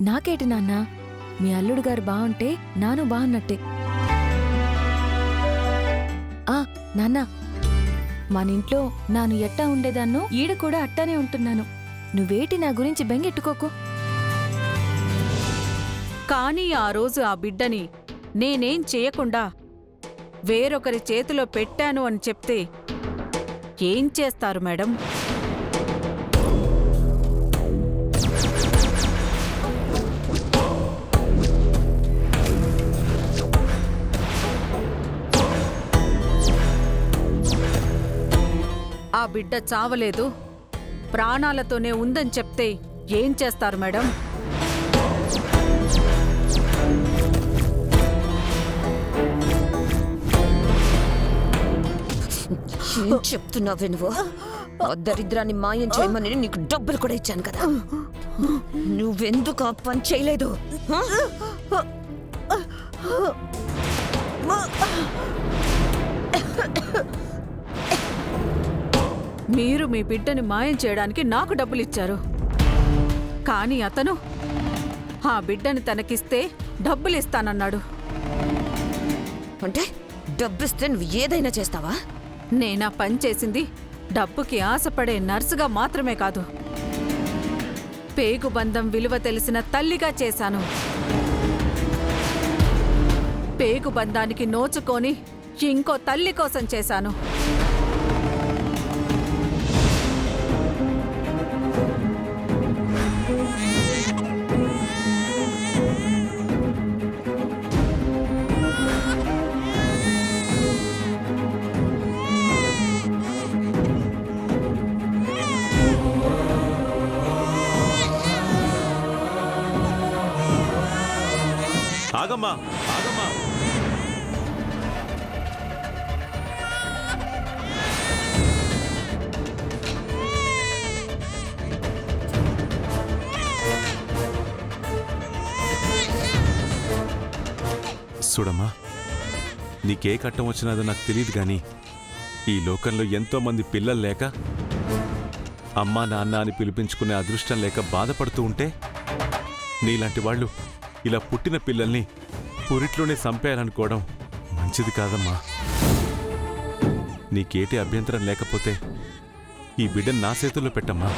నాకేటి నాన్న, మీ అల్లుడు గారు బాగుంటే నాను బాగున్నట్టే. నాన్న, మనింట్లో నాను ఎట్టా ఉండేదాన్నో ఈడ కూడా అట్టానే ఉంటున్నాను. నువ్వేటి నా గురించి బెంగెట్టుకోకు. కానీ ఆ రోజు ఆ బిడ్డని నేనేం చేయకుండా వేరొకరి చేతిలో పెట్టాను అని చెప్తే ఏం చేస్తారు మేడం? ఆ బిడ్డ చావలేదు, ప్రాణాలతోనే ఉందని చెప్తే ఏం చేస్తారు మేడం? ఏం చెప్తున్నావే నువ్వు? ఆ దరిద్రాన్ని మాయం చేయమని నీకు డబ్బులు కూడా ఇచ్చాను కదా, నువ్వెందుకు ఆ పని చేయలేదు? మీరు మీ బిడ్డని మాయం చేయడానికి నాకు డబ్బులిచ్చారు, కానీ అతను ఆ బిడ్డని తనకిస్తే డబ్బులిస్తానన్నాడు. అంటే డబ్బిస్తే నువ్వు ఏదైనా చేస్తావా? నేనా పని చేసింది డబ్బుకి ఆశపడే నర్సుగా మాత్రమే కాదు, పేగుబంధం విలువ తెలిసిన తల్లిగా చేశాను. పేగుబంధానికి నోచుకొని ఇంకో తల్లి కోసం చేశాను. ఆగమ్మా, ఆగమ్మా. చూడమ్మా, నీకే కట్టం వచ్చినదో నాకు తెలియదు గాని ఈ లోకంలో ఎంతోమంది పిల్లలు లేక అమ్మా నాన్న అని పిలిపించుకునే అదృష్టం లేక బాధపడుతూ ఉంటే నీలాంటి వాళ్ళు ఇలా పుట్టిన పిల్లల్ని పురిట్లోనే చంపేయాలనుకోవడం మంచిది కాదమ్మా. నీకేటి అభ్యంతరం లేకపోతే ఈ బిడ్డను నా చేతుల్లో పెట్టమ్మా.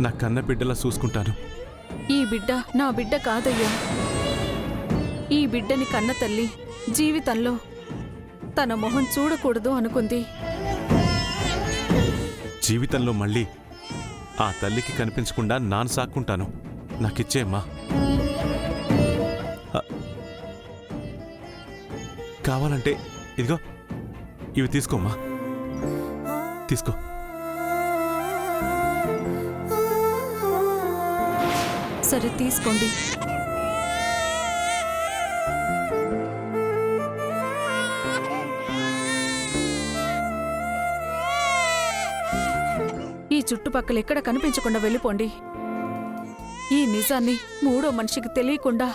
నా కన్న బిడ్డలా చూసుకుంటాను. ఈ బిడ్డ నా బిడ్డ కాదయ్యా. ఈ బిడ్డని కన్న తల్లి జీవితంలో తన మొహం చూడకూడదు అనుకుంది. జీవితంలో మళ్ళీ ఆ తల్లికి కనిపించకుండా నాన్న సాక్కుంటాను. నాకిచ్చేమ్మా. కావాలంటే ఇదిగో ఇవి తీసుకోమ్మా, తీసుకో. సరే తీసుకోండి. ఈ చుట్టుపక్కల ఎక్కడ కనిపించకుండా వెళ్ళిపోండి. ఈ నిజాన్ని మూడో మనిషికి తెలియకుండా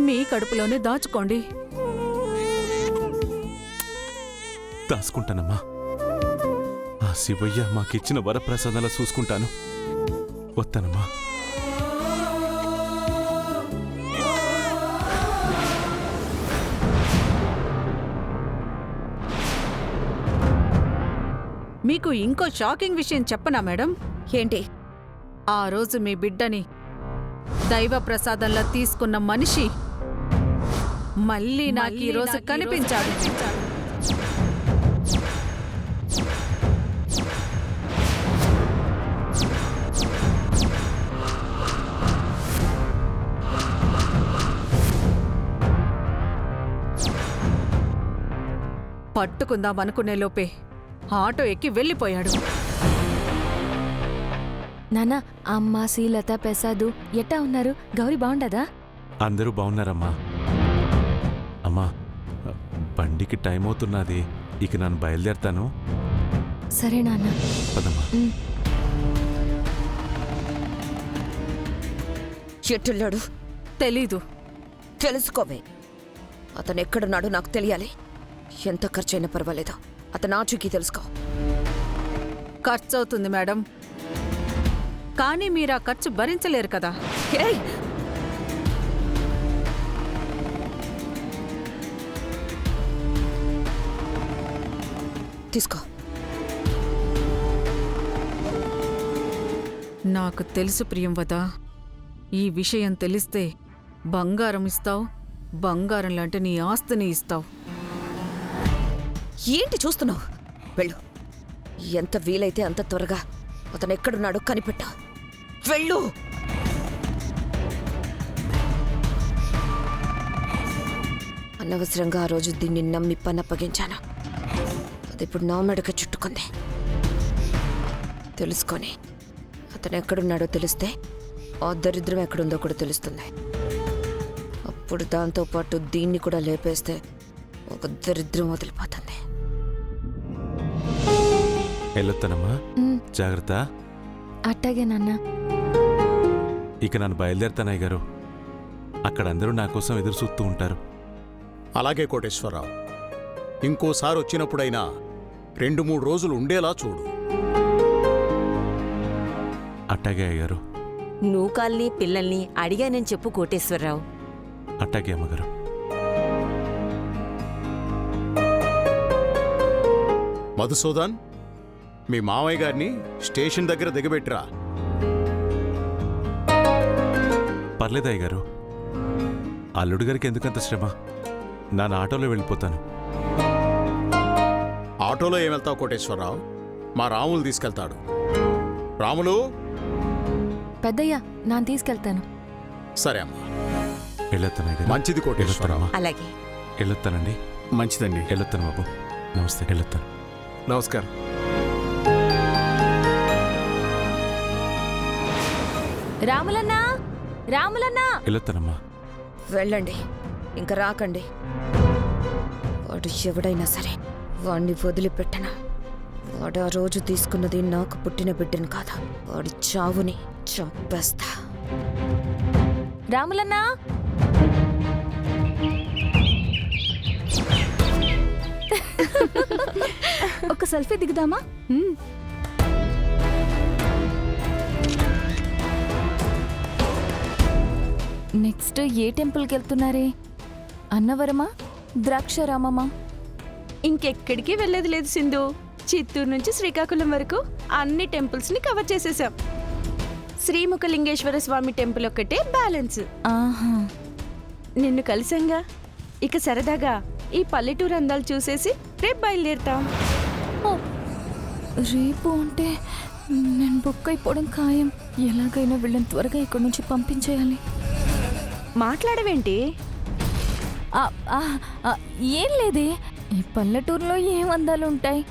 మీ కడుపులోనే దాచుకోండి. దాచుకుంటానమ్మా. ఆ శివయ్య మాకిచ్చిన వరప్రసాదాలా చూసుకుంటాను. వస్తానమ్మా. మీకు ఇంకో షాకింగ్ విషయం చెప్పనా మేడం? ఏంటి? ఆ రోజు మీ బిడ్డని దైవ ప్రసాదంలా తీసుకున్న మనిషి మళ్ళీ నాకు ఈ రోజు కనిపించాడు. పట్టుకుందాం అనుకునే లోపే ఆటో ఎక్కి వెళ్ళిపోయాడు. నాన్న, అమ్మ, శ్రీలత, ప్రసాదు ఎట్టా ఉన్నారు? గౌరీ బాగుండదా? అందరూ బాగున్నారమ్మా. అమ్మా, బండికి టైం అవుతున్నది. ఇక నన్ను బయలుదేరతాను. సరే నాన్న. పదమ్మా. ఎట్టున్నాడు? తెలీదు. తెలుసుకోవే. అతను ఎక్కడున్నాడో నాకు తెలియాలి. ఎంత ఖర్చైనా పర్వాలేదు, అతను ఆచూకీ తెలుసుకో. ఖర్చవుతుంది మేడం. కానీ మీరా ఖర్చు భరించలేరు కదా. ఏయ్! తీసుకో. నాకు తెలుసు ప్రియంవద, ఈ విషయం తెలిస్తే బంగారం ఇస్తావు, బంగారం లాంటి నీ ఆస్తిని ఇస్తావు. ఏంటి చూస్తున్నావు? వెళ్ళు. ఎంత వీలైతే అంత త్వరగా అతను ఎక్కడున్నాడో కనిపెట్టా. వెళ్ళు. అనవసరంగా ఆ రోజు దీన్ని నమ్మి పన్నప్పగించాను. అది ఇప్పుడు నా మెడక చుట్టుకుంది. తెలుసుకొని అతను ఎక్కడున్నాడో తెలిస్తే ఆ దరిద్రం ఎక్కడుందో కూడా తెలుస్తుంది. అప్పుడు దాంతోపాటు దీన్ని కూడా లేపేస్తే ఒక దరిద్రం వదిలిపోతుంది. వెళ్ళొత్తానమ్మా, జాగ్రత్త. అట్టాగే నాన్న. ఇక నన్ను బయలుదేరుతానయ్య గారు. అక్కడ అందరూ నా కోసం ఎదురు చూస్తూ ఉంటారు. అలాగే కోటేశ్వరరావు, ఇంకోసారి వచ్చినప్పుడైనా 2-3 రోజులు ఉండేలా చూడు. అట్టాగే అయ్యారు. నూకాల్ని పిల్లల్ని అడిగానని చెప్పు కోటేశ్వరరావు. అట్టాగే అమ్మగారు. మధుసూదన్, మీ మామయ్య గారిని స్టేషన్ దగ్గర దిగబెట్టిరా. పర్లేదయ్య గారు. అల్లుడు గారికి ఎందుకంత శ్రమ? నా ఆటోలో వెళ్ళిపోతాను. ఆటోలో ఏం వెళ్తావు కోటేశ్వరరావు? మా రాములు తీసుకెళ్తాడు. రాములు. పెద్దయ్య, నాన్న తీసుకెళ్తాను. సరే అమ్మా. వెళ్ళొత్తానయ్య గారు. మంచిది కోటేశ్వరరావు. అలాగే. వెళ్ళొత్తానండి. మంచిదండి. వెళ్ళొత్తాను బాబు. నమస్తే. వెళ్ళొత్తాను. నమస్కారం. రాములన్నా, రాములన్నా. వెళ్ళొత్తానమ్మా. వెళ్ళండి, ఇంకా రాకండి. వాడు ఎవడైనా సరే వాడిని వదిలిపెట్టను. వాడు ఆ రోజు తీసుకున్నది నాకు పుట్టిన బిడ్డను కాదు, వాడి చావుని చంపేస్తా. రాములన్నా. ఒక సెల్ఫీ దిగుదామా? నెక్స్ట్ ఏ టెంపుల్కి వెళ్తున్నారే? అన్నవరమా, ద్రాక్షారామమా? ఇంకెక్కడికి వెళ్ళేది లేదు సింధు. చిత్తూరు నుంచి శ్రీకాకుళం వరకు అన్ని టెంపుల్స్ ని కవర్ చేసేసాం. శ్రీముఖలింగేశ్వర స్వామి టెంపుల్ ఒక్కటే బ్యాలెన్స్. ఆహా. నిన్ను కలిసంగా ఇక సరదాగా ఈ పల్లెటూరు అందాలు చూసేసి రేపు బయలుదేరుతాం. ఓ, రేపు అంటే నేను బుక్ అయిపోవడం ఖాయం. ఎలాగైనా వీళ్ళని త్వరగా ఇక్కడి నుంచి పంపించేయాలి. మాట్లాడవేంటి? ఏం లేదే, ఈ పల్లెటూరులో ఏం అందాలు ఉంటాయి?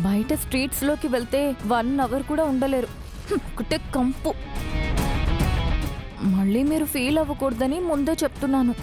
బయట స్ట్రీట్స్లోకి వెళ్తే 1 అవర్ కూడా ఉండలేరు. ఒకటే కంపు. మళ్ళీ మీరు ఫీల్ అవ్వకూడదని ముందే చెప్తున్నాను.